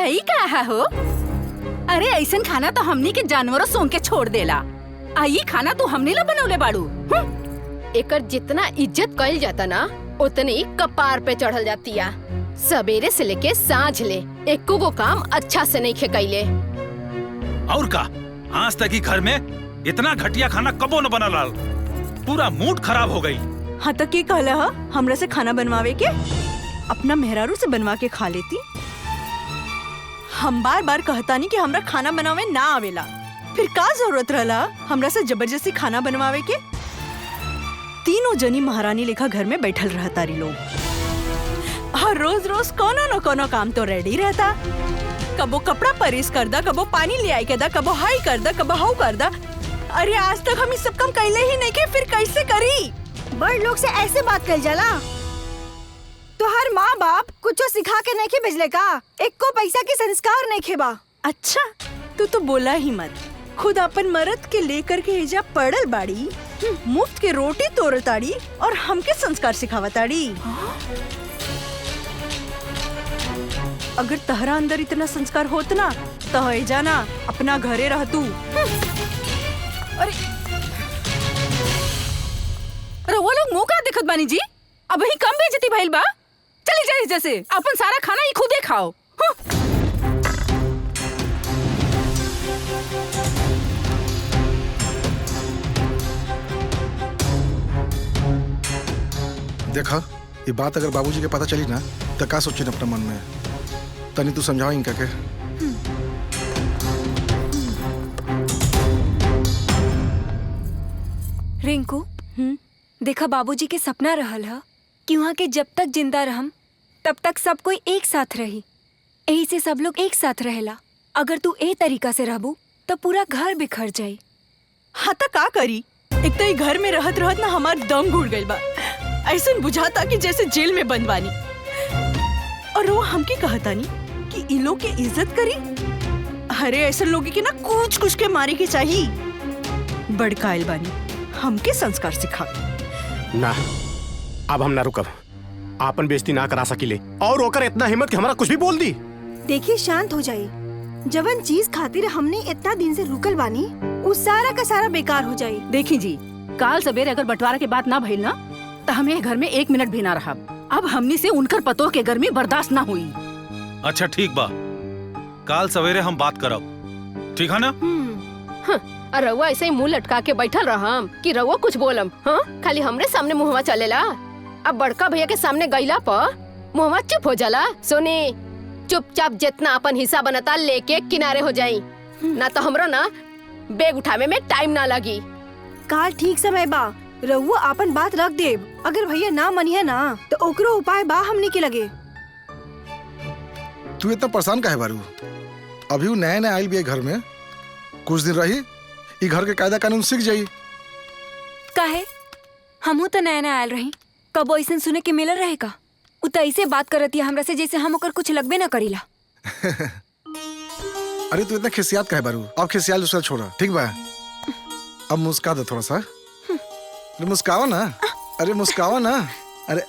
आई का है हो? अरे ऐसन खाना तो हमनी के जानवरों सोंग के छोड़ देला। आई खाना तो हमने ला बनौले बाड़ू। एकर जितना इज्जत कइल जाता ना उतनी कपार पे चढ़ल जाती है। सवेरे से लेके सांझ ले एको गो काम अच्छा से नहीं खेकैले। और का आज तक ही घर में इतना घटिया खाना कबो न बनल। पूरा मूड खराब हो गई। हाँ तो के कहला हा हमरा से खाना बनवावे के? अपना मेहरारू से बनवा के खा लेती। हम बार बार कहतानी कि हमरा खाना बनावे ना आवेला, फिर का जरूरत रहला हमरा से जबरदस्ती खाना बनवावे के? तीनों जनी महारानी लेखा घर में बैठल रहतारी लोग। हर रोज रोज कोनो न कोनो काम तो रेडी रहता। कबो कपड़ा परेस कर दा, कबो पानी ले आई के दा, कबो हाई कर दा, कबो हाउ कर दा। अरे आज तक हम इस सब काम कैले ही नहीं के, फिर कैसे करी? बड़ लोग से ऐसे बात कर जाला। तो हर माँ बाप कुछ सिखा के नहीं के भेजले का? एक को पैसा के संस्कार नहीं खेबा। अच्छा तू तो बोला ही मत। खुद अपन मर्द के लेकर के एजा पड़ल बाड़ी, मुफ्त के रोटी तोड़ताड़ी और हमके संस्कार सिखावताड़ी। अगर तहरा अंदर इतना संस्कार होत ना तो एजा ना अपना घरे रह तू। अरे वो लोग मुँह का दिखत बानी जी? अब ही कम बेइज्जती भइल बा। चली जाए जैसे अपन सारा खाना ही खुदे खाओ। देखा ये बात अगर बाबूजी के पता चली ना तो क्या सोची अपने मन में? तनी तू समझाओ इनका के। रिंकू, देखा बाबूजी के सपना रहल है कि वहाँ के जब तक जिंदा रहम तब तक सब कोई एक साथ रही। यही से सब लोग एक साथ रहेला। अगर तू ए तरीका से रहबू तो पूरा घर बिखर जाई। हाँ तो का करी? एक तो ये घर में रहत रहत ना हमार दम घुट गइल बा। ऐसा बुझाता कि जैसे जेल में बंद बानी। और वो हमके कहतानी कि इन लोग की इज्जत करी। अरे ऐसे लोग के ना कुछ कुछ के मारे के चाहिए। बड़काइल बानी हमके संस्कार सिखा। ना अब हम ना रुकब। आपन बेइज्जती ना करा सकिले और ओकर इतना हिम्मत कि हमरा कुछ भी बोल दी। देखिए शांत हो जाए। जवन चीज खातिर हमने इतना दिन से रुकल बानी उस सारा का सारा बेकार हो जाए। देखी जी, काल सवेरे अगर बंटवारा के बात ना भइल ना तो हमें घर में 1 मिनट भी ना रहा। अब हमनी से उनकर पतों के गर्मी बर्दाश्त ना हुई। अच्छा ठीक बा, काल सवेरे हम बात करब, ठीक है ना? रउआ ऐसे ही मुंह लटका के बैठल रहम कि रउआ कुछ बोलम? हाँ, खाली हमरे सामने मुहवा चलेला। अब बड़का भैया के सामने गईला पर मुहवा चुप हो जाला। सोनी चुपचाप जितना अपन हिस्सा बनता लेके किनारे हो जाई, ना तो हमरो ना बैग उठावे में टाइम ना लगी। काल ठीक समय बा, रहुआ अपन बात रख देब। अगर भैया ना मनिए ना तो ओकरो उपाय बा हमने के लगे। तू इतना परेशान काहे बारू? अभी वो नया नया आयल भी है घर में, कुछ दिन रही ये घर के कायदा कानून सीख जाई। काहे? हमहू तो नया नया आयल रही, कबो ऐसा सुने के मिलल रहेगा? उ तो ऐसे बात करती है हमरा से जैसे हम ओकर कुछ लगबे ना करीला। अरे तू इतना खिसियात काहे बारू? अब खिसियाल दूसरा छोड़ा, ठीक बा? अब मुस्का दे थोड़ा सा। अरे मुस्काओ ना, अरे मुस्काओ ना। अरे